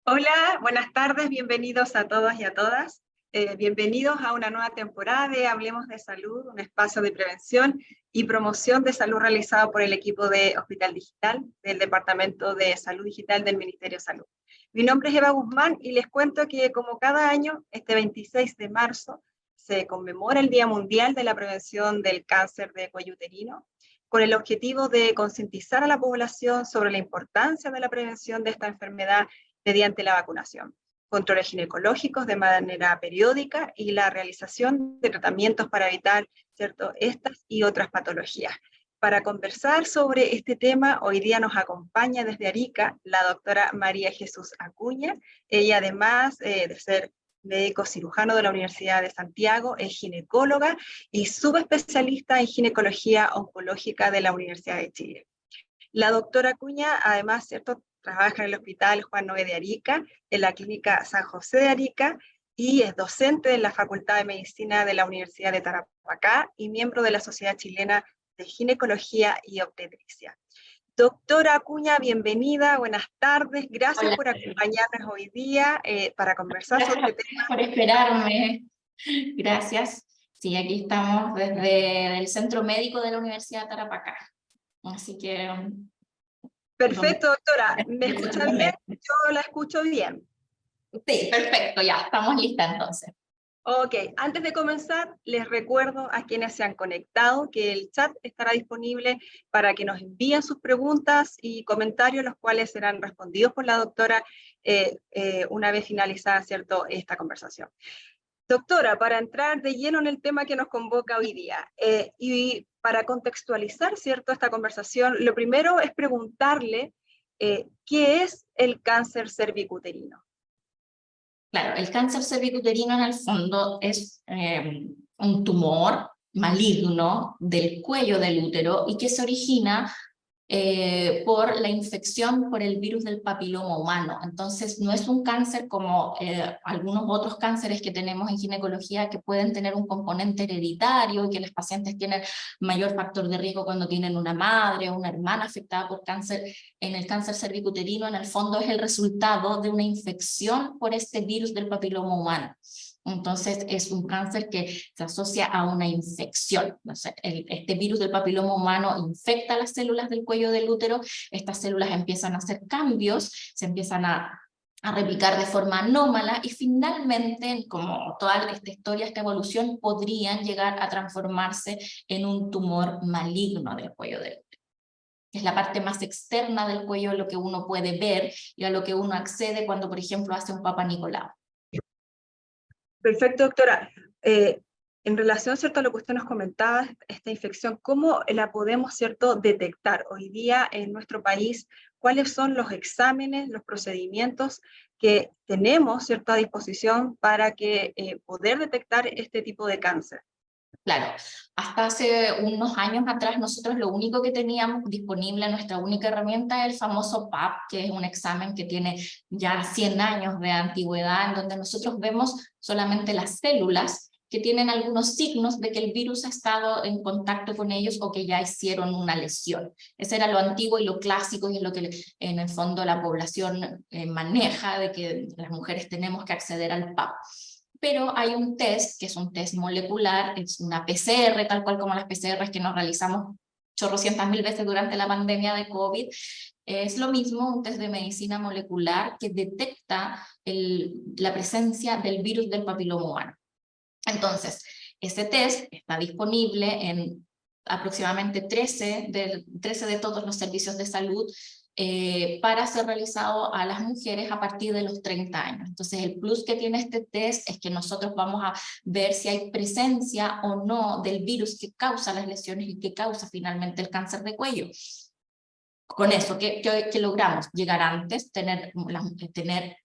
Hola, buenas tardes, bienvenidos a todas y a todas. Bienvenidos a una nueva temporada de Hablemos de Salud, un espacio de prevención y promoción de salud realizado por el equipo de Hospital Digital del Departamento de Salud Digital del Ministerio de Salud. Mi nombre es Eva Guzmán y les cuento que como cada año, este 26 de marzo, se conmemora el Día Mundial de la Prevención del Cáncer de Cuello Uterino, con el objetivo de concientizar a la población sobre la importancia de la prevención de esta enfermedad mediante la vacunación, controles ginecológicos de manera periódica y la realización de tratamientos para evitar, ¿cierto?, estas y otras patologías. Para conversar sobre este tema, hoy día nos acompaña desde Arica la doctora María Jesús Acuña. Ella, además de ser médico cirujano de la Universidad de Santiago, es ginecóloga y subespecialista en ginecología oncológica de la Universidad de Chile. La doctora Acuña, además, ¿cierto?, trabaja en el Hospital Juan Noé de Arica, en la Clínica San José de Arica, y es docente en la Facultad de Medicina de la Universidad de Tarapacá y miembro de la Sociedad Chilena de Ginecología y Obstetricia. Doctora Acuña, bienvenida, buenas tardes, gracias Hola, por acompañarnos hoy día para conversar sobre este gracias por esperarme. Gracias. Sí, aquí estamos desde el Centro Médico de la Universidad de Tarapacá. Así que... donde- Perfecto, doctora, ¿me escucha bien? Yo la escucho bien. Sí, perfecto, ya, estamos listas entonces. Ok, antes de comenzar, les recuerdo a quienes se han conectado que el chat estará disponible para que nos envíen sus preguntas y comentarios, los cuales serán respondidos por la doctora una vez finalizada, ¿cierto?, esta conversación. Doctora, para entrar de lleno en el tema que nos convoca hoy día y para contextualizar, ¿cierto?, esta conversación, lo primero es preguntarle ¿qué es el cáncer cervicuterino? Claro, el cáncer cervicuterino en el fondo es un tumor maligno del cuello del útero y que se origina por la infección por el virus del papiloma humano. Entonces, no es un cáncer como algunos otros cánceres que tenemos en ginecología que pueden tener un componente hereditario y que los pacientes tienen mayor factor de riesgo cuando tienen una madre o una hermana afectada por cáncer. En el cáncer cervicuterino, en el fondo, es el resultado de una infección por este virus del papiloma humano. Entonces es un cáncer que se asocia a una infección. Entonces, este virus del papiloma humano infecta las células del cuello del útero, estas células empiezan a hacer cambios, se empiezan a replicar de forma anómala y finalmente, como toda esta historia, esta evolución, podrían llegar a transformarse en un tumor maligno del cuello del útero. Es la parte más externa del cuello, lo que uno puede ver y a lo que uno accede cuando, por ejemplo, hace un Papa Nicolau. Perfecto, doctora. En relación, ¿cierto?, a lo que usted nos comentaba, esta infección, ¿cómo la podemos, ¿cierto?, detectar hoy día en nuestro país? ¿Cuáles son los exámenes, los procedimientos que tenemos, ¿cierto?, a disposición para que poder detectar este tipo de cáncer? Claro, hasta hace unos años atrás nosotros lo único que teníamos disponible, nuestra única herramienta, es el famoso PAP, que es un examen que tiene ya 100 años de antigüedad, en donde nosotros vemos solamente las células que tienen algunos signos de que el virus ha estado en contacto con ellos o que ya hicieron una lesión. Ese era lo antiguo y lo clásico y es lo que en el fondo la población maneja, de que las mujeres tenemos que acceder al PAP. Pero hay un test, que es un test molecular, es una PCR, tal cual como las PCRs que nos realizamos chorrocientas mil veces durante la pandemia de COVID. Es lo mismo, un test de medicina molecular que detecta la presencia del virus del papiloma humano. Entonces, ese test está disponible en aproximadamente 13 de todos los servicios de salud para ser realizado a las mujeres a partir de los 30 años. Entonces, el plus que tiene este test es que nosotros vamos a ver si hay presencia o no del virus que causa las lesiones y que causa finalmente el cáncer de cuello. Con eso, ¿qué logramos? Llegar antes, tener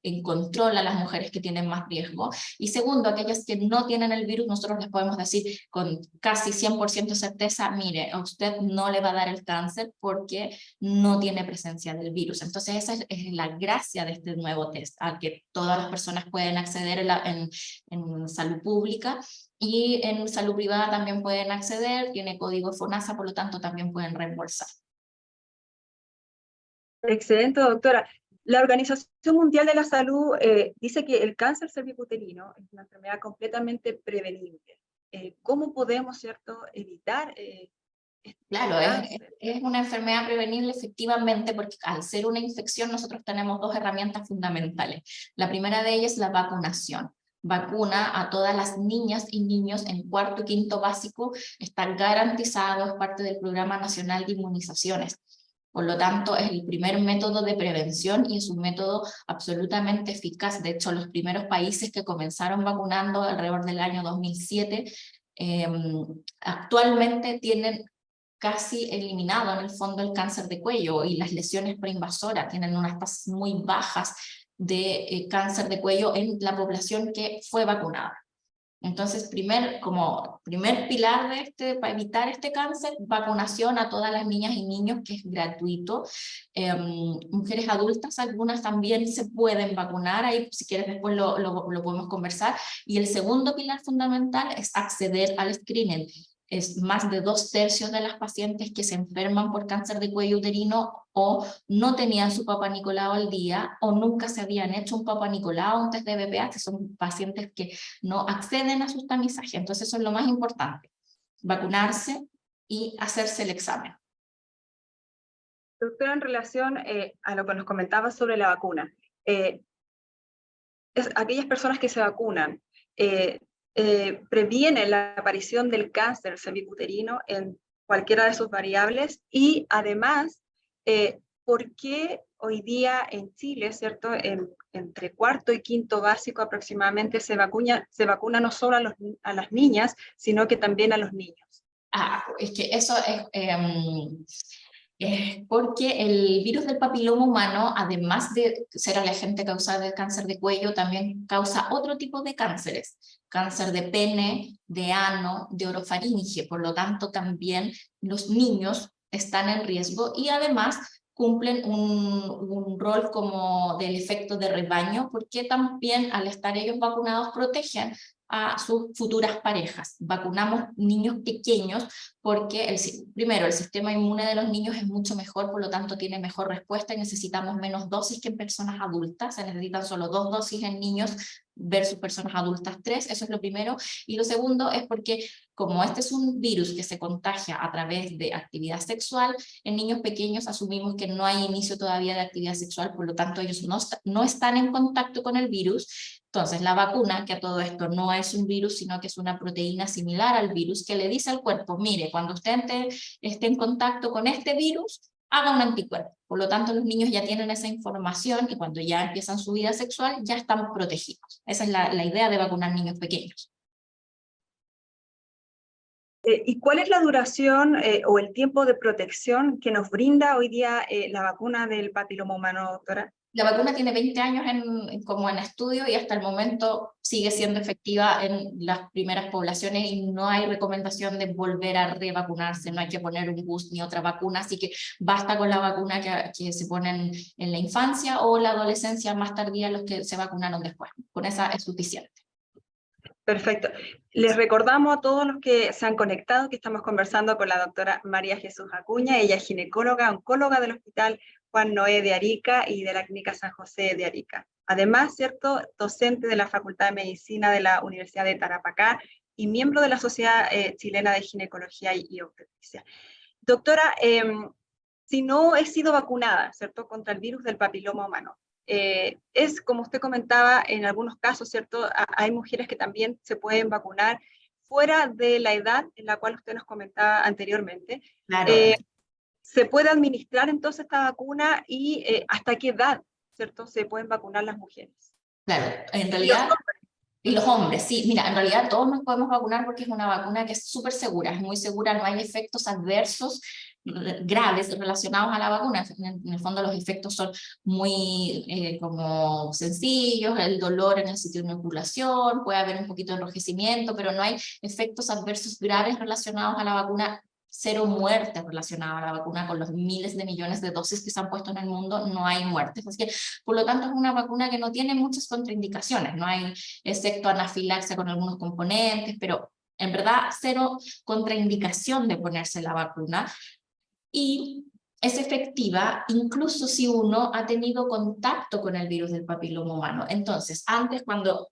en control a las mujeres que tienen más riesgo. Y segundo, aquellas que no tienen el virus, nosotros les podemos decir con casi 100% certeza, mire, a usted no le va a dar el cáncer porque no tiene presencia del virus. Entonces esa es la gracia de este nuevo test, al que todas las personas pueden acceder en salud pública. Y en salud privada también pueden acceder, tiene código FONASA, por lo tanto también pueden reembolsar. Excelente, doctora. La Organización Mundial de la Salud dice que el cáncer cervicuterino es una enfermedad completamente prevenible. ¿Cómo podemos, cierto, evitar Claro, cáncer? es una enfermedad prevenible efectivamente porque al ser una infección nosotros tenemos dos herramientas fundamentales. La primera de ellas es la vacunación. Vacuna a todas las niñas y niños en cuarto y quinto básico, está garantizado, es parte del Programa Nacional de Inmunizaciones. Por lo tanto, es el primer método de prevención y es un método absolutamente eficaz. De hecho, los primeros países que comenzaron vacunando alrededor del año 2007, actualmente tienen casi eliminado en el fondo el cáncer de cuello y las lesiones preinvasoras, tienen unas tasas muy bajas de cáncer de cuello en la población que fue vacunada. Entonces, como primer pilar de para evitar este cáncer, vacunación a todas las niñas y niños, que es gratuito. Mujeres adultas, algunas también se pueden vacunar, ahí si quieres después lo podemos conversar. Y el segundo pilar fundamental es acceder al screening. Es más de 2/3 de las pacientes que se enferman por cáncer de cuello uterino o no tenían su Papa Nicolau al día o nunca se habían hecho un Papa Nicolau, un test de BPH, que son pacientes que no acceden a sus tamizajes. Entonces eso es lo más importante, vacunarse y hacerse el examen. Doctora, en relación a lo que nos comentaba sobre la vacuna, aquellas personas que se vacunan previenen la aparición del cáncer cervicuterino en cualquiera de sus variables y además, ¿por qué hoy día en Chile, cierto, entre cuarto y quinto básico aproximadamente se vacuna no solo a las niñas, sino que también a los niños? Es que eso es porque el virus del papiloma humano, además de ser el agente causal del cáncer de cuello, también causa otro tipo de cánceres, cáncer de pene, de ano, de orofaringe. Por lo tanto, también los niños están en riesgo y además cumplen un rol como del efecto de rebaño, porque también al estar ellos vacunados protegen a sus futuras parejas. Vacunamos niños pequeños porque primero el sistema inmune de los niños es mucho mejor, por lo tanto tiene mejor respuesta y necesitamos menos dosis que en personas adultas. Se necesitan solo 2 dosis en niños versus personas adultas 3, eso es lo primero. Y lo segundo es porque como este es un virus que se contagia a través de actividad sexual, en niños pequeños asumimos que no hay inicio todavía de actividad sexual, por lo tanto ellos no están en contacto con el virus. Entonces la vacuna, que a todo esto no es un virus, sino que es una proteína similar al virus, que le dice al cuerpo, mire, cuando usted esté en contacto con este virus, haga un anticuerpo. Por lo tanto, los niños ya tienen esa información y cuando ya empiezan su vida sexual, ya están protegidos. Esa es la idea de vacunar niños pequeños. ¿Y cuál es la duración o el tiempo de protección que nos brinda hoy día la vacuna del papiloma humano, doctora? La vacuna tiene 20 años como en estudio y hasta el momento sigue siendo efectiva en las primeras poblaciones y no hay recomendación de volver a revacunarse, no hay que poner un boost ni otra vacuna, así que basta con la vacuna que se ponen en la infancia o la adolescencia más tardía los que se vacunaron después. Con esa es suficiente. Perfecto. Les recordamos a todos los que se han conectado que estamos conversando con la doctora María Jesús Acuña. Ella es ginecóloga, oncóloga del Hospital Juan Noé de Arica y de la Clínica San José de Arica. Además, cierto, docente de la Facultad de Medicina de la Universidad de Tarapacá y miembro de la Sociedad Chilena de Ginecología y Obstetricia. Doctora, si no he sido vacunada, ¿cierto?, contra el virus del papiloma humano, es como usted comentaba, en algunos casos, ¿cierto? Hay mujeres que también se pueden vacunar fuera de la edad en la cual usted nos comentaba anteriormente. Claro. ¿Se puede administrar entonces esta vacuna y hasta qué edad, ¿cierto?, se pueden vacunar las mujeres? Claro, en Y los realidad... Y los hombres, sí, mira, en realidad todos nos podemos vacunar porque es una vacuna que es súper segura, es muy segura, no hay efectos adversos graves relacionados a la vacuna. En el fondo los efectos son muy como sencillos, el dolor en el sitio de inoculación, puede haber un poquito de enrojecimiento, pero no hay efectos adversos graves relacionados a la vacuna. Cero muertes relacionadas a la vacuna, con los miles de millones de dosis que se han puesto en el mundo, no hay muertes. Así que, por lo tanto, es una vacuna que no tiene muchas contraindicaciones, no hay excepto anafilaxia con algunos componentes, pero en verdad cero contraindicación de ponerse la vacuna. Y es efectiva incluso si uno ha tenido contacto con el virus del papiloma humano. Entonces, antes cuando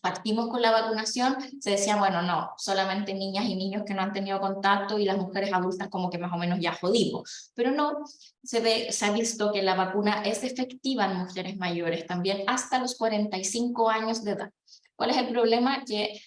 partimos con la vacunación, se decía, bueno, no, solamente niñas y niños que no han tenido contacto y las mujeres adultas como que más o menos ya jodimos. Pero no, se ha visto que la vacuna es efectiva en mujeres mayores, también hasta los 45 años de edad. ¿Cuál es el problema? Que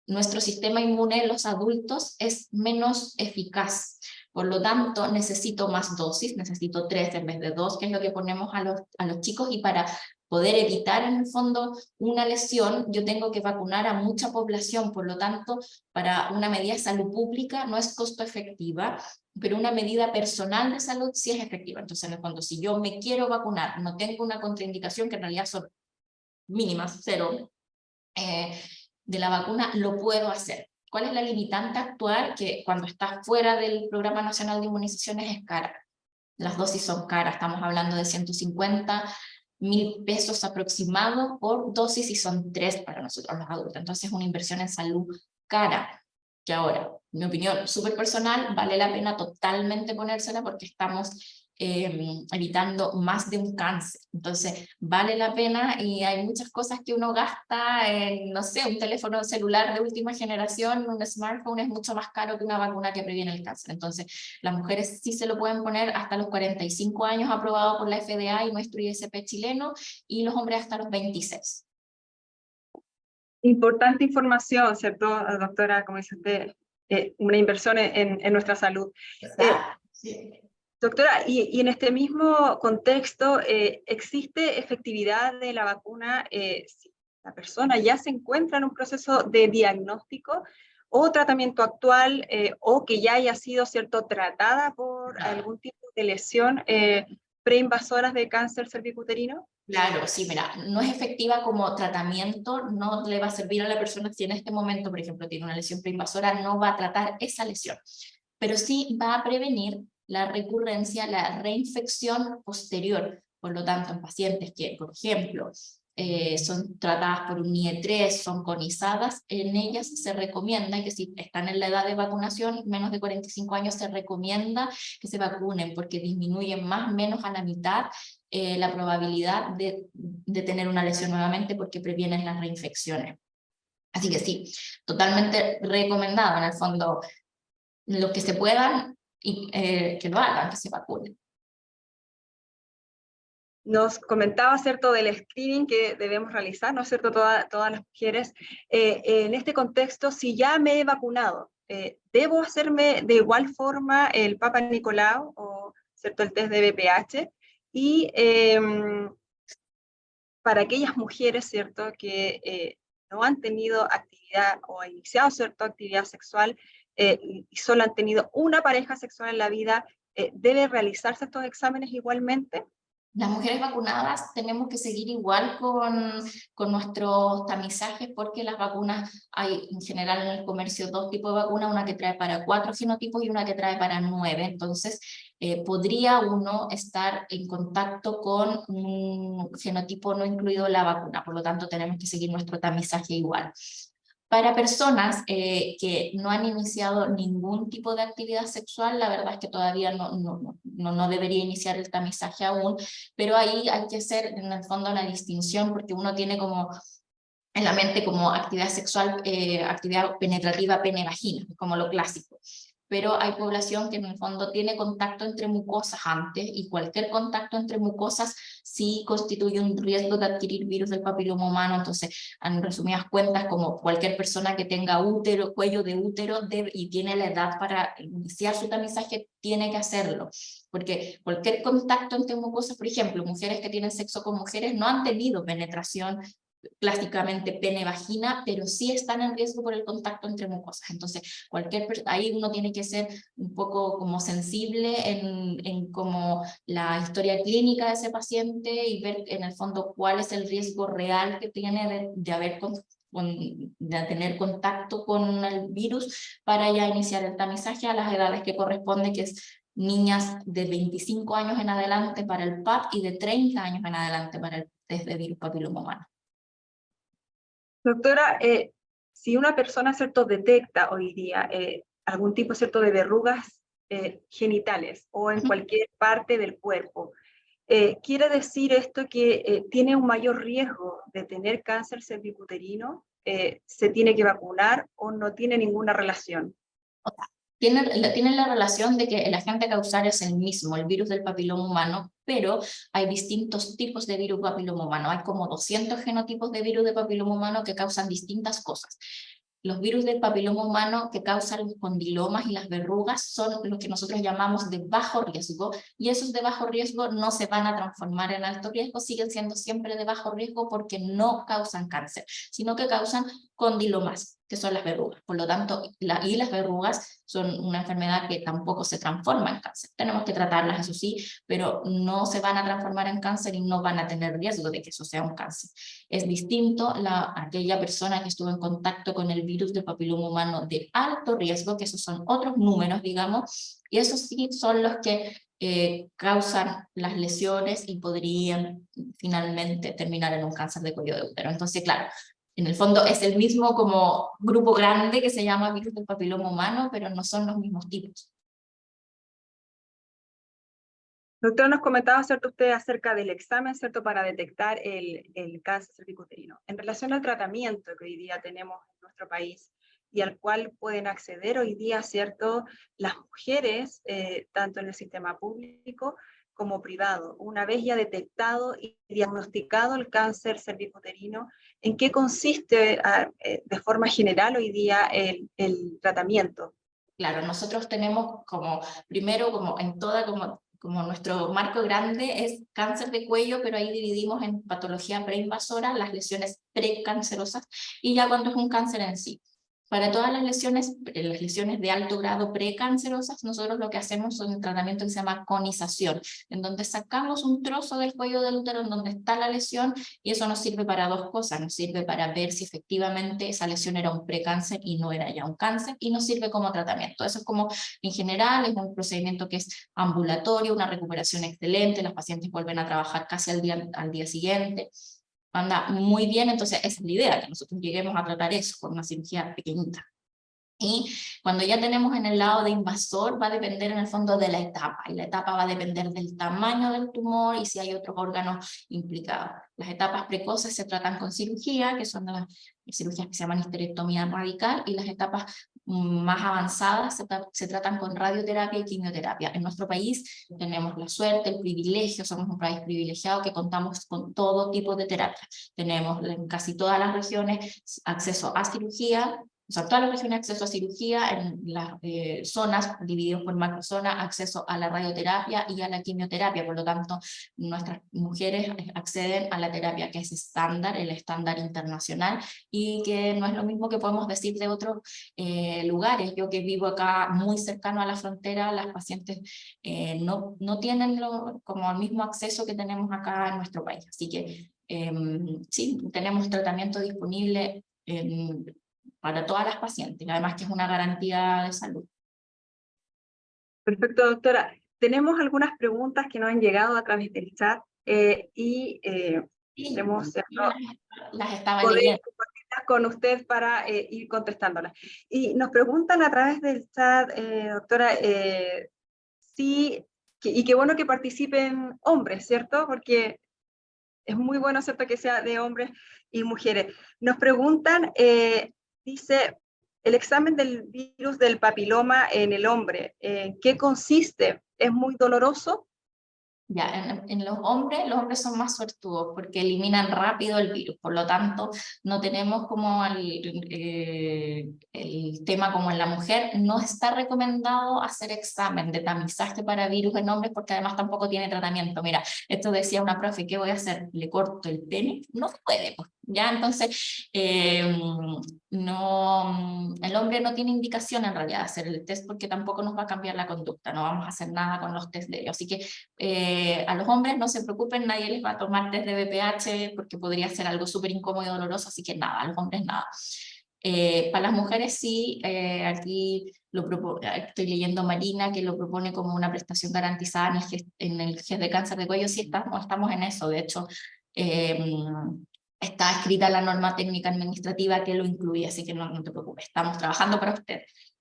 nuestro sistema inmune en los adultos es menos eficaz. Por lo tanto, necesito más dosis, necesito 3 en vez de 2, que es lo que ponemos a los chicos, y para poder evitar en el fondo una lesión, yo tengo que vacunar a mucha población, por lo tanto, para una medida de salud pública no es costo efectiva, pero una medida personal de salud sí es efectiva. Entonces, en el fondo, si yo me quiero vacunar, no tengo una contraindicación, que en realidad son mínimas, 0, de la vacuna, lo puedo hacer. ¿Cuál es la limitante actual? Que cuando estás fuera del Programa Nacional de Inmunizaciones es cara. Las dosis son caras, estamos hablando de 150.000 pesos aproximados por dosis y son 3 para nosotros los adultos. Entonces es una inversión en salud cara, que ahora, en mi opinión súper personal, vale la pena totalmente ponérsela porque estamos evitando más de un cáncer. Entonces vale la pena, y hay muchas cosas que uno gasta en, no sé, un teléfono celular de última generación, un smartphone es mucho más caro que una vacuna que previene el cáncer. Entonces las mujeres sí se lo pueden poner hasta los 45 años, aprobado por la FDA y nuestro ISP chileno, y los hombres hasta los 26. Importante información, ¿cierto, doctora? Como dice usted, una inversión en nuestra salud. Sí. Doctora, y en este mismo contexto, ¿existe efectividad de la vacuna si la persona ya se encuentra en un proceso de diagnóstico o tratamiento actual, o que ya haya sido, ¿cierto?, tratada por algún tipo de lesión preinvasoras de cáncer cervicuterino? Claro, sí, mira, no es efectiva como tratamiento, no le va a servir a la persona si en este momento, por ejemplo, tiene una lesión preinvasora, no va a tratar esa lesión, pero sí va a prevenir la recurrencia, la reinfección posterior. Por lo tanto, en pacientes que, por ejemplo, son tratadas por un IE3, son conizadas, en ellas se recomienda que si están en la edad de vacunación, menos de 45 años, se recomienda que se vacunen porque disminuyen más o menos a la mitad la probabilidad de tener una lesión nuevamente porque previenen las reinfecciones. Así que sí, totalmente recomendado en el fondo, lo que se puedan y que lo hagan, que se vacunen. Nos comentaba, ¿cierto?, del screening que debemos realizar, ¿no es cierto?, todas las mujeres. En este contexto, si ya me he vacunado, ¿debo hacerme de igual forma el Papa Nicolau o, ¿cierto?, el test de BPH? Y para aquellas mujeres, ¿cierto?, que no han tenido actividad o han iniciado, ¿cierto?, actividad sexual y solo han tenido una pareja sexual en la vida, ¿debe realizarse estos exámenes igualmente? Las mujeres vacunadas tenemos que seguir igual con nuestros tamizajes, porque las vacunas, hay en general en el comercio 2 tipos de vacunas, una que trae para 4 genotipos y una que trae para 9, entonces podría uno estar en contacto con un genotipo no incluido en la vacuna, por lo tanto tenemos que seguir nuestro tamizaje igual. Para personas que no han iniciado ningún tipo de actividad sexual, la verdad es que todavía no debería iniciar el tamizaje aún, pero ahí hay que hacer en el fondo una distinción, porque uno tiene como en la mente como actividad sexual, actividad penetrativa pene-vagina, como lo clásico. Pero hay población que en el fondo tiene contacto entre mucosas antes, y cualquier contacto entre mucosas sí constituye un riesgo de adquirir virus del papiloma humano. Entonces, en resumidas cuentas, como cualquier persona que tenga útero, cuello de útero y tiene la edad para iniciar su tamizaje, tiene que hacerlo. Porque cualquier contacto entre mucosas, por ejemplo, mujeres que tienen sexo con mujeres no han tenido penetración clásicamente pene-vagina, pero sí están en riesgo por el contacto entre mucosas. Entonces, ahí uno tiene que ser un poco como sensible en como la historia clínica de ese paciente y ver en el fondo cuál es el riesgo real que tiene de tener contacto con el virus, para ya iniciar el tamizaje a las edades que corresponde, que es niñas de 25 años en adelante para el PAP y de 30 años en adelante para el test de virus papiloma humano. Doctora, si una persona, ¿cierto?, detecta hoy día algún tipo, ¿cierto?, de verrugas genitales o en cualquier parte del cuerpo. ¿Quiere decir esto que tiene un mayor riesgo de tener cáncer cervicuterino? ¿Se tiene que vacunar o no tiene ninguna relación? Tiene la relación de que el agente causal es el mismo, el virus del papiloma humano, pero hay distintos tipos de virus papiloma humano. Hay como 200 genotipos de virus de papiloma humano que causan distintas cosas. Los virus del papiloma humano que causan los condilomas y las verrugas son los que nosotros llamamos de bajo riesgo, y esos de bajo riesgo no se van a transformar en alto riesgo, siguen siendo siempre de bajo riesgo porque no causan cáncer, sino que causan condilomas, que son las verrugas. Por lo tanto, y las verrugas son una enfermedad que tampoco se transforma en cáncer. Tenemos que tratarlas, eso sí, pero no se van a transformar en cáncer y no van a tener riesgo de que eso sea un cáncer. Es distinto aquella persona que estuvo en contacto con el virus del papiloma humano de alto riesgo, que esos son otros números, digamos, y esos sí son los que causan las lesiones y podrían finalmente terminar en un cáncer de cuello de útero. Entonces, claro, en el fondo es el mismo como grupo grande que se llama virus del papiloma humano, pero no son los mismos tipos. Doctora, nos comentaba, ¿cierto?, usted acerca del examen, ¿cierto?, para detectar el cáncer cervicuterino. En relación al tratamiento que hoy día tenemos en nuestro país y al cual pueden acceder hoy día, ¿cierto?, las mujeres, tanto en el sistema público como privado, una vez ya detectado y diagnosticado el cáncer cervicuterino, ¿en qué consiste de forma general hoy día el tratamiento? Claro, nosotros tenemos primero como en toda, como nuestro marco grande es cáncer de cuello, pero ahí dividimos en patología preinvasora, las lesiones precancerosas, y ya cuando es un cáncer en sí. Para todas las lesiones de alto grado precancerosas, nosotros lo que hacemos es un tratamiento que se llama conización, en donde sacamos un trozo del cuello del útero en donde está la lesión, y eso nos sirve para dos cosas. Nos sirve para ver si efectivamente esa lesión era un precáncer y no era ya un cáncer, y nos sirve como tratamiento. Eso es como, en general, es un procedimiento que es ambulatorio, una recuperación excelente, las pacientes vuelven a trabajar casi al día siguiente. Anda muy bien, entonces esa es la idea, que nosotros lleguemos a tratar eso con una cirugía pequeñita. Y cuando ya tenemos en el lado de invasor, va a depender en el fondo de la etapa, y la etapa va a depender del tamaño del tumor y si hay otros órganos implicados. Las etapas precoces se tratan con cirugía, que son las cirugías que se llaman histerectomía radical, y las etapas más avanzadas se tratan con radioterapia y quimioterapia. En nuestro país tenemos la suerte, el privilegio, somos un país privilegiado que contamos con todo tipo de terapia. Tenemos en casi todas las regiones acceso a cirugía, o sea, todas las regiones acceso a cirugía, en las zonas divididas por macrozona, acceso a la radioterapia y a la quimioterapia. Por lo tanto, nuestras mujeres acceden a la terapia que es estándar, el estándar internacional, y que no es lo mismo que podemos decir de otros lugares. Yo que vivo acá muy cercano a la frontera, las pacientes no tienen como el mismo acceso que tenemos acá en nuestro país. Así que sí, tenemos tratamiento disponible para todas las pacientes, además que es una garantía de salud. Perfecto, doctora. Tenemos algunas preguntas que nos han llegado a través del chat y queremos las estaba poder leyendo. compartirlas con usted para ir contestándolas. Y nos preguntan a través del chat, doctora, sí, y qué bueno que participen hombres, ¿cierto? Porque es muy bueno, ¿cierto?, que sea de hombres y mujeres. Nos preguntan, dice, el examen del virus del papiloma en el hombre, ¿en qué consiste? ¿Es muy doloroso? Ya, en los hombres son más suertudos porque eliminan rápido el virus, por lo tanto no tenemos como el tema como en la mujer. No está recomendado hacer examen de tamizaje para virus en hombres porque además tampoco tiene tratamiento. Mira, esto decía una profe, ¿qué voy a hacer? ¿Le corto el pene? No se puede, pues. Ya, entonces, no, el hombre no tiene indicación en realidad de hacer el test porque tampoco nos va a cambiar la conducta, no vamos a hacer nada con los test de ellos. Así que a los hombres no se preocupen, nadie les va a tomar test de BPH porque podría ser algo súper incómodo y doloroso, así que nada, a los hombres nada. Para las mujeres sí, aquí estoy leyendo Marina que lo propone como una prestación garantizada en el GES de cáncer de cuello. Sí, estamos en eso, de hecho está escrita la norma técnica administrativa que lo incluye, así que no te preocupes, estamos trabajando para usted.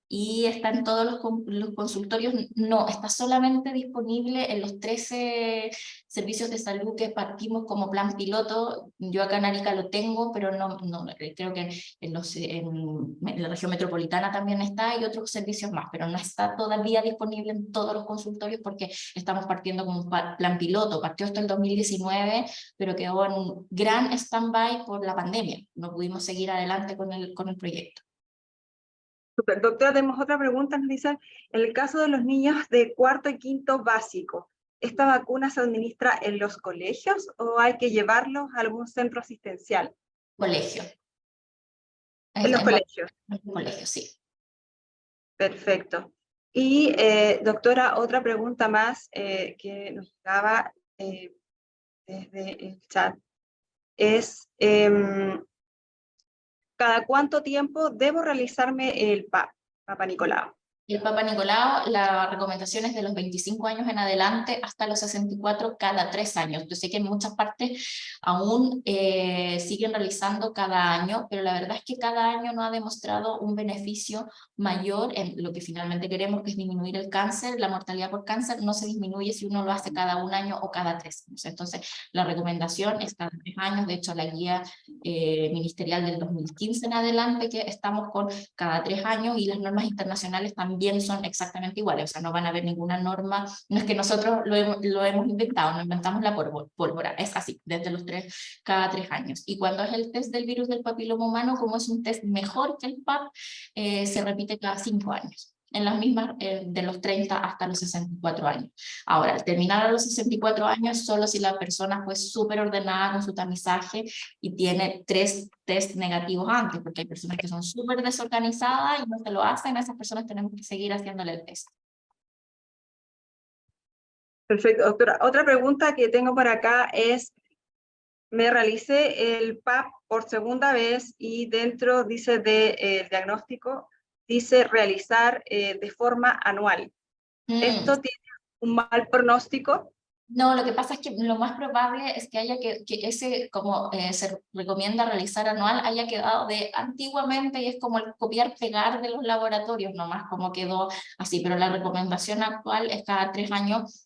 y está en todos los consultorios. No, está solamente disponible en los 13 servicios de salud que partimos como plan piloto. Yo acá en Arica lo tengo, pero creo que en la región metropolitana también está, y otros servicios más, pero no está todavía disponible en todos los consultorios porque estamos partiendo como un plan piloto. Partió hasta el 2019, pero quedó en un gran stand-by por la pandemia. No pudimos seguir adelante con el proyecto. Super. Doctora, tenemos otra pregunta. Nos dicen, en el caso de los niños de cuarto y quinto básico, ¿esta vacuna se administra en los colegios o hay que llevarlos a algún centro asistencial? Colegio. En los colegios. En los colegios, sí. Perfecto. Y doctora, otra pregunta más que nos llegaba desde el chat es, ¿cada cuánto tiempo debo realizarme el PAP, Papa Nicolau? El Papa Nicolau, la recomendación es de los 25 años en adelante hasta los 64 cada 3 años. Yo sé que en muchas partes aún siguen realizando cada año, pero la verdad es que cada año no ha demostrado un beneficio mayor en lo que finalmente queremos, que es disminuir el cáncer. La mortalidad por cáncer no se disminuye si uno lo hace cada 1 año o cada 3 años. Entonces, la recomendación es cada 3 años. De hecho, la guía ministerial del 2015 en adelante, que estamos con cada 3 años, y las normas internacionales también son exactamente iguales, o sea, no van a haber ninguna norma, no es que nosotros lo hemos inventado, no inventamos la pólvora, es así, desde cada 3 años. Y cuando es el test del virus del papiloma humano, como es un test mejor que el PAP, se repite cada 5 años. En las mismas, de los 30 hasta los 64 años. Ahora, al terminar a los 64 años, solo si la persona fue súper ordenada con su tamizaje y tiene 3 test negativos antes, porque hay personas que son súper desorganizadas y no se lo hacen, a esas personas tenemos que seguir haciéndole el test. Perfecto, doctora. Otra pregunta que tengo por acá es, me realicé el PAP por segunda vez y dentro dice del diagnóstico, dice realizar de forma anual. ¿Esto tiene un mal pronóstico? No, lo que pasa es que lo más probable es que haya que ese, como se recomienda realizar anual, haya quedado de antiguamente, y es como el copiar-pegar de los laboratorios, nomás como quedó así, pero la recomendación actual es cada 3 años,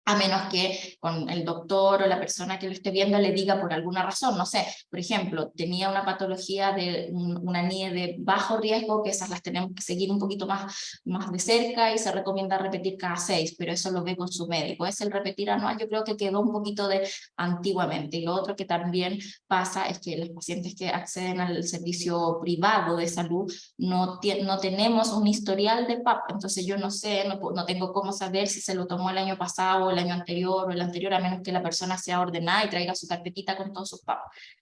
a menos que con el doctor o la persona que lo esté viendo le diga por alguna razón, no sé, por ejemplo, tenía una patología de una NIE de bajo riesgo, que esas las tenemos que seguir un poquito más de cerca y se recomienda repetir cada 6, pero eso lo ve con su médico. Es el repetir anual, yo creo que quedó un poquito de antiguamente. Y lo otro que también pasa es que los pacientes que acceden al servicio privado de salud no tenemos un historial de PAP, entonces yo no sé, no tengo cómo saber si se lo tomó el año pasado, el año anterior o el anterior, a menos que la persona sea ordenada y traiga su carpetita con todos sus PAP.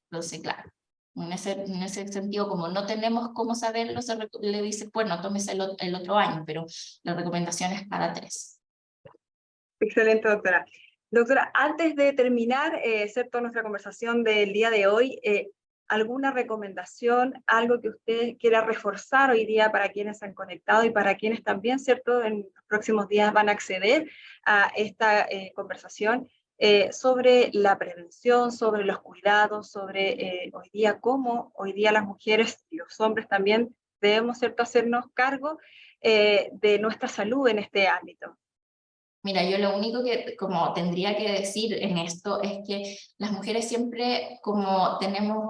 Entonces, claro, en ese sentido, como no tenemos cómo saberlo, le dice, bueno, tómese el otro año, pero la recomendación es cada 3. Excelente, doctora. Doctora, antes de terminar, excepto nuestra conversación del día de hoy, ¿alguna recomendación, algo que usted quiera reforzar hoy día para quienes se han conectado y para quienes también, cierto, en los próximos días van a acceder a esta conversación sobre la prevención, sobre los cuidados, sobre hoy día cómo hoy día las mujeres y los hombres también debemos, cierto, hacernos cargo de nuestra salud en este ámbito? Mira, yo lo único que como tendría que decir en esto es que las mujeres siempre como tenemos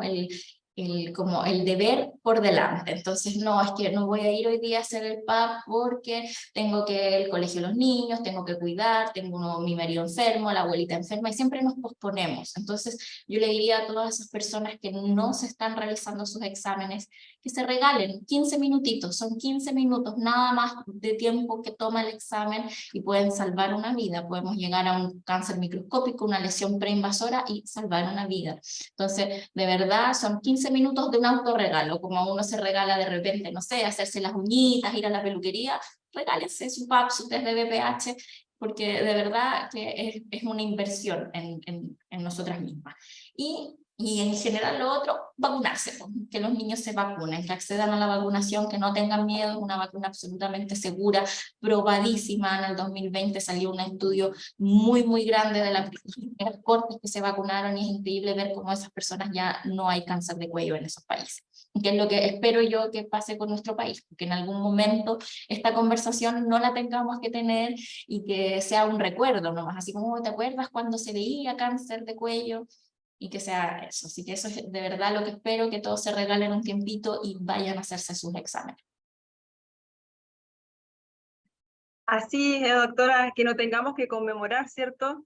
como el deber por delante. Entonces, no, es que no voy a ir hoy día a hacer el PAP porque tengo que el colegio de los niños, tengo que cuidar, tengo mi marido enfermo, la abuelita enferma, y siempre nos posponemos. Entonces, yo le diría a todas esas personas que no se están realizando sus exámenes, que se regalen 15 minutitos, son 15 minutos nada más de tiempo que toma el examen y pueden salvar una vida. Podemos llegar a un cáncer microscópico, una lesión preinvasora y salvar una vida. Entonces, de verdad, son 15 minutos de un autorregalo, como uno se regala de repente, no sé, hacerse las uñitas, ir a la peluquería, regálense su PAP, su test de BPH, porque de verdad que es una inversión en nosotras mismas. Y Y en general lo otro, vacunarse, pues, que los niños se vacunen, que accedan a la vacunación, que no tengan miedo, es una vacuna absolutamente segura, probadísima. En el 2020 salió un estudio muy grande de las primeras cortes que se vacunaron, y es increíble ver cómo esas personas ya no hay cáncer de cuello en esos países. Que es lo que espero yo que pase con nuestro país, que en algún momento esta conversación no la tengamos que tener y que sea un recuerdo nomás, así como, ¿te acuerdas cuando se veía cáncer de cuello? Y que sea eso. Así que eso es de verdad lo que espero, que todos se regalen un tiempito y vayan a hacerse sus exámenes. Así es, doctora, que no tengamos que conmemorar, ¿cierto?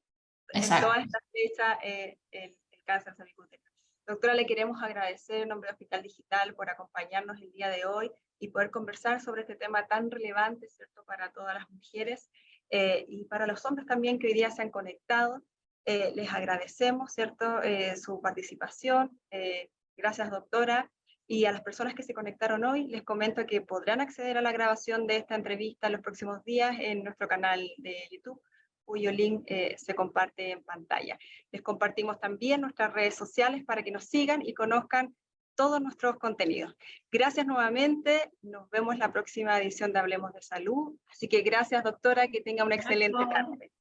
En toda Exacto. esta fecha el cáncer cervicuterino. Doctora, le queremos agradecer en nombre de Hospital Digital por acompañarnos el día de hoy y poder conversar sobre este tema tan relevante, ¿cierto?, para todas las mujeres y para los hombres también que hoy día se han conectado. Les agradecemos, ¿cierto?, su participación. Gracias, doctora. Y a las personas que se conectaron hoy, les comento que podrán acceder a la grabación de esta entrevista en los próximos días en nuestro canal de YouTube, cuyo link se comparte en pantalla. Les compartimos también nuestras redes sociales para que nos sigan y conozcan todos nuestros contenidos. Gracias nuevamente, nos vemos la próxima edición de Hablemos de Salud. Así que gracias, doctora, que tenga una excelente tarde.